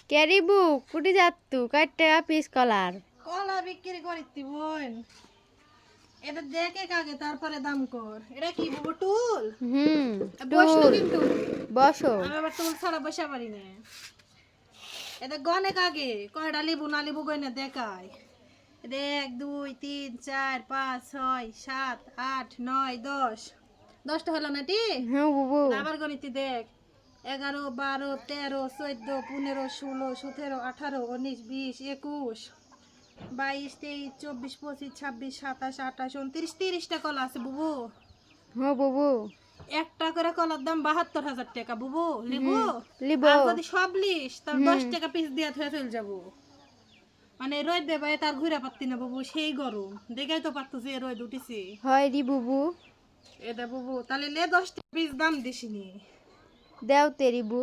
ক্যারিবু কুটি যাত্তু কাটটা পিস কলার কলা বিক্রি করিতি বোন এটা দেখে কাগে তারপরে দাম কর এটা কি বুবু টুল বসলো টুল কিন্তু বসো আমি আবার টুল ছাড়া বসা পারি না এটা গনে কাগে কয়টা লিবু না লিবু গনে দেখায় 1 2 3 4 5 6 7 8 9 10 10টা হলো না টি হ্যাঁ বুবু আবার গণিতি দেখ 11 12 13 14 15 16 17 18 19 20 21 22 23 24 25 26 27 28 29 30টা কলা আছে বুবু হ্যাঁ বুবু একটা করে কলার দাম 72,000 টাকা বুবু লিবু লিব আর যদি সব লিস তার 10 টাকা পিস দিয়া থয়ে চলে যাবো মানে রোদ দেবে তার ঘুরে পাচ্ছি না বাবু সেই গরম দেখেই তো পারতো যে রোদ উঠেছে হয় রি বুবু এটা বাবু তাহলে লে 10 পিস দাম দিসনি দেও তেরিবু